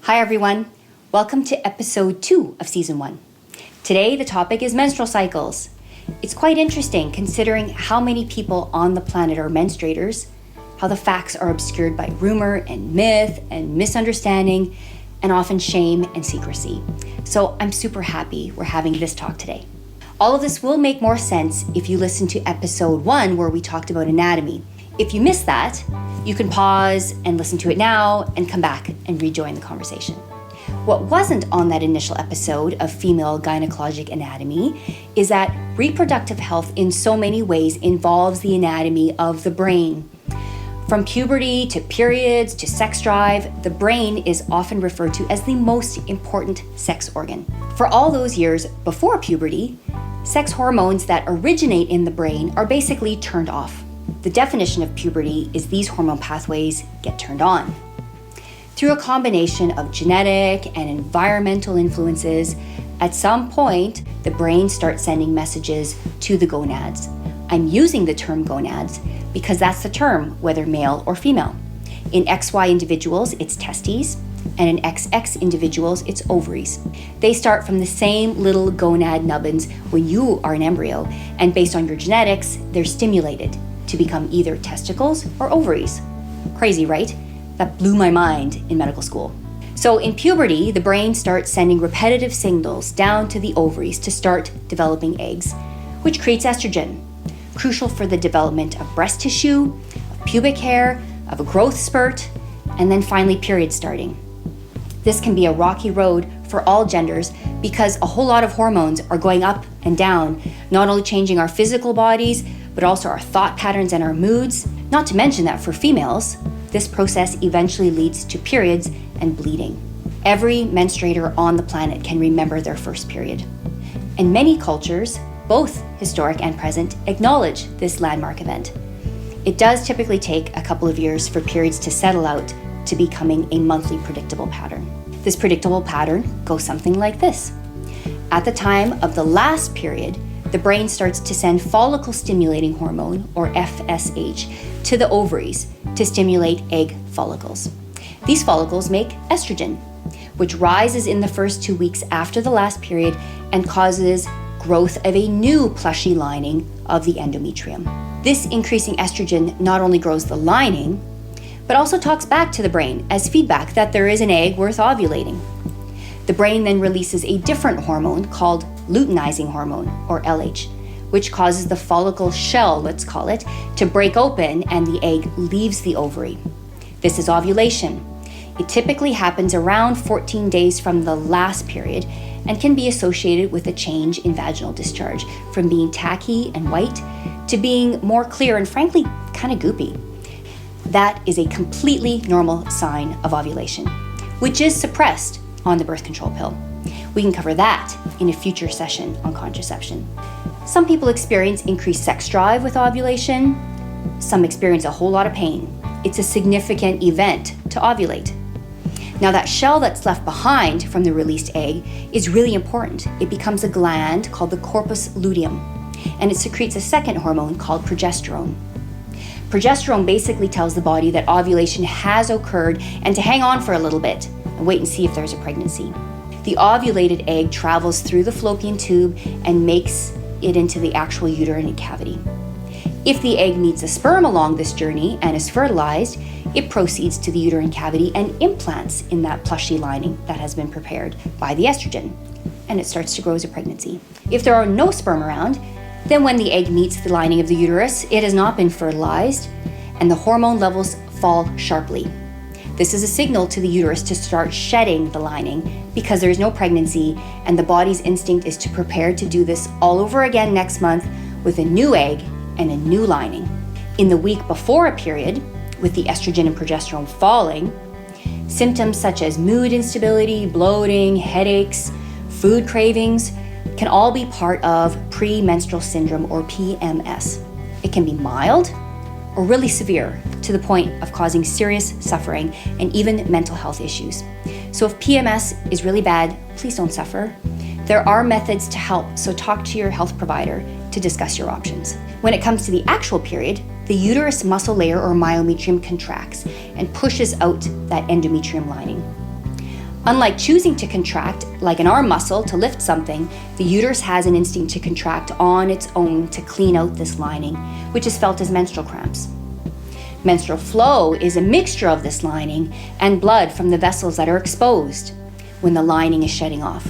Hi everyone, welcome to episode 2 of season 1. Today the topic is menstrual cycles. It's quite interesting considering how many people on the planet are menstruators, how the facts are obscured by rumor and myth and misunderstanding, and often shame and secrecy. So I'm super happy we're having this talk today. All of this will make more sense if you listen to episode 1 where we talked about anatomy. If you missed that, you can pause and listen to it now and come back and rejoin the conversation. What wasn't on that initial episode of female gynecologic anatomy is that reproductive health in so many ways involves the anatomy of the brain. From puberty to periods to sex drive, the brain is often referred to as the most important sex organ. For all those years before puberty, sex hormones that originate in the brain are basically turned off. The definition of puberty is these hormone pathways get turned on. Through a combination of genetic and environmental influences, at some point, the brain starts sending messages to the gonads. I'm using the term gonads because that's the term, whether male or female. In XY individuals, it's testes, and in XX individuals, it's ovaries. They start from the same little gonad nubbins when you are an embryo, and based on your genetics, they're stimulated to become either testicles or ovaries. Crazy, right? That blew my mind in medical school. So in puberty, the brain starts sending repetitive signals down to the ovaries to start developing eggs, which creates estrogen, crucial for the development of breast tissue, of pubic hair, of a growth spurt, and then finally period starting. This can be a rocky road for all genders because a whole lot of hormones are going up and down, not only changing our physical bodies, but also our thought patterns and our moods. Not to mention that for females, this process eventually leads to periods and bleeding. Every menstruator on the planet can remember their first period. And many cultures, both historic and present, acknowledge this landmark event. It does typically take a couple of years for periods to settle out to becoming a monthly predictable pattern. This predictable pattern goes something like this. At the time of the last period, the brain starts to send follicle-stimulating hormone, or FSH, to the ovaries to stimulate egg follicles. These follicles make estrogen, which rises in the first 2 weeks after the last period and causes growth of a new plushy lining of the endometrium. This increasing estrogen not only grows the lining, but also talks back to the brain as feedback that there is an egg worth ovulating. The brain then releases a different hormone called luteinizing hormone, or LH, which causes the follicle shell, let's call it, to break open and the egg leaves the ovary. This is ovulation. It typically happens around 14 days from the last period and can be associated with a change in vaginal discharge from being tacky and white to being more clear and frankly kind of goopy. That is a completely normal sign of ovulation, which is suppressed on the birth control pill. We can cover that in a future session on contraception. Some people experience increased sex drive with ovulation. Some experience a whole lot of pain. It's a significant event to ovulate. Now that shell that's left behind from the released egg is really important. It becomes a gland called the corpus luteum, and it secretes a second hormone called progesterone. Progesterone basically tells the body that ovulation has occurred and to hang on for a little bit and wait and see if there's a pregnancy. The ovulated egg travels through the fallopian tube and makes it into the actual uterine cavity. If the egg meets a sperm along this journey and is fertilized, it proceeds to the uterine cavity and implants in that plushy lining that has been prepared by the estrogen, and it starts to grow as a pregnancy. If there are no sperm around, then when the egg meets the lining of the uterus, it has not been fertilized, and the hormone levels fall sharply. This is a signal to the uterus to start shedding the lining because there is no pregnancy, and the body's instinct is to prepare to do this all over again next month with a new egg and a new lining. In the week before a period, with the estrogen and progesterone falling, symptoms such as mood instability, bloating, headaches, food cravings can all be part of premenstrual syndrome, or PMS. It can be mild or really severe to the point of causing serious suffering and even mental health issues. So if PMS is really bad, please don't suffer. There are methods to help, so talk to your health provider to discuss your options. When it comes to the actual period, the uterus muscle layer or myometrium contracts and pushes out that endometrium lining. Unlike choosing to contract, like an arm muscle to lift something, the uterus has an instinct to contract on its own to clean out this lining, which is felt as menstrual cramps. Menstrual flow is a mixture of this lining and blood from the vessels that are exposed when the lining is shedding off.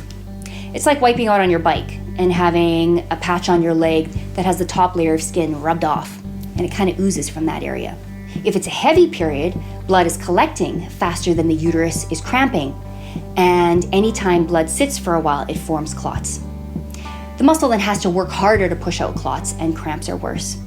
It's like wiping out on your bike and having a patch on your leg that has the top layer of skin rubbed off, and it kind of oozes from that area. If it's a heavy period, blood is collecting faster than the uterus is cramping, and anytime blood sits for a while, it forms clots. The muscle then has to work harder to push out clots, and cramps are worse.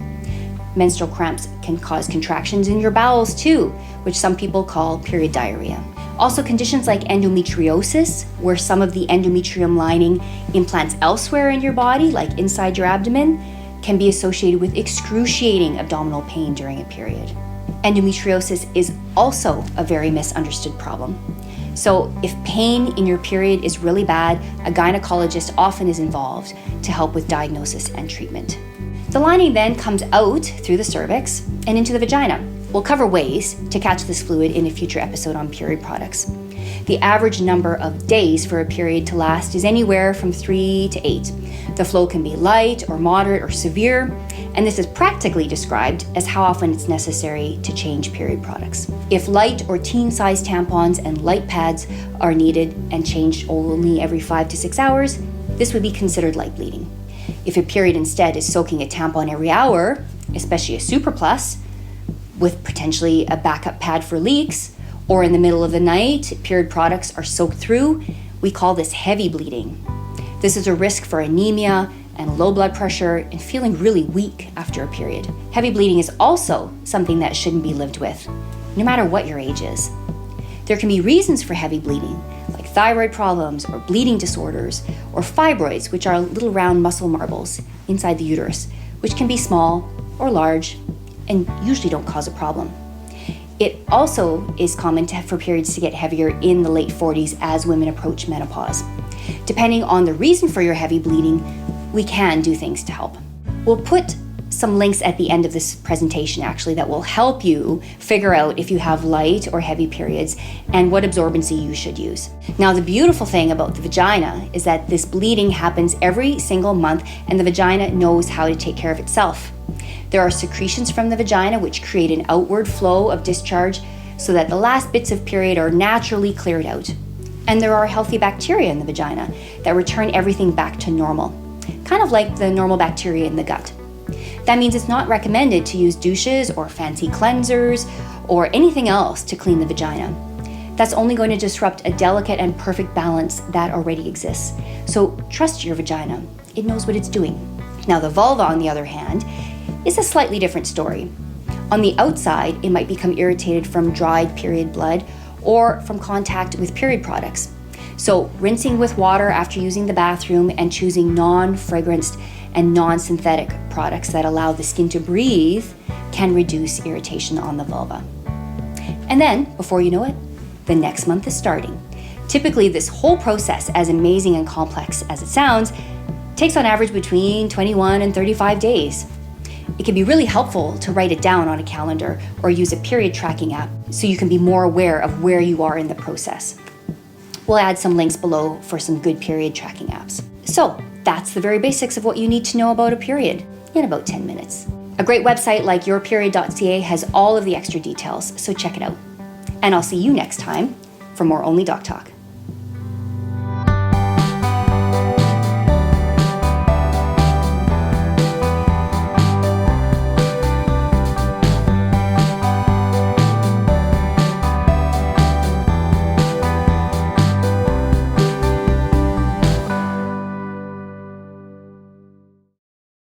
Menstrual cramps can cause contractions in your bowels too, which some people call period diarrhea. Also, conditions like endometriosis, where some of the endometrium lining implants elsewhere in your body, like inside your abdomen, can be associated with excruciating abdominal pain during a period. Endometriosis is also a very misunderstood problem. So if pain in your period is really bad, a gynecologist often is involved to help with diagnosis and treatment. The lining then comes out through the cervix and into the vagina. We'll cover ways to catch this fluid in a future episode on period products. The average number of days for a period to last is anywhere from 3 to 8. The flow can be light or moderate or severe, and this is practically described as how often it's necessary to change period products. If light or teen-sized tampons and light pads are needed and changed only every 5 to 6 hours, this would be considered light bleeding. If a period instead is soaking a tampon every hour, especially a super plus, with potentially a backup pad for leaks, or in the middle of the night, period products are soaked through, we call this heavy bleeding. This is a risk for anemia and low blood pressure and feeling really weak after a period. Heavy bleeding is also something that shouldn't be lived with, no matter what your age is. There can be reasons for heavy bleeding, like thyroid problems or bleeding disorders, or fibroids, which are little round muscle marbles inside the uterus, which can be small or large and usually don't cause a problem. It also is common for periods to get heavier in the late 40s as women approach menopause. Depending on the reason for your heavy bleeding, we can do things to help. We'll put some links at the end of this presentation actually that will help you figure out if you have light or heavy periods and what absorbency you should use. Now, the beautiful thing about the vagina is that this bleeding happens every single month and the vagina knows how to take care of itself. There are secretions from the vagina which create an outward flow of discharge so that the last bits of period are naturally cleared out. And there are healthy bacteria in the vagina that return everything back to normal, kind of like the normal bacteria in the gut. That means it's not recommended to use douches or fancy cleansers or anything else to clean the vagina. That's only going to disrupt a delicate and perfect balance that already exists. So trust your vagina. It knows what it's doing. Now, the vulva, on the other hand, is a slightly different story. On the outside, it might become irritated from dried period blood or from contact with period products. So rinsing with water after using the bathroom and choosing non-fragranced and non-synthetic products that allow the skin to breathe can reduce irritation on the vulva. And then, before you know it, the next month is starting. Typically, this whole process, as amazing and complex as it sounds, takes on average between 21 and 35 days. It can be really helpful to write it down on a calendar or use a period tracking app so you can be more aware of where you are in the process. We'll add some links below for some good period tracking apps. So that's the very basics of what you need to know about a period in about 10 minutes. A great website like yourperiod.ca has all of the extra details, so check it out. And I'll see you next time for more Only Doc Talk.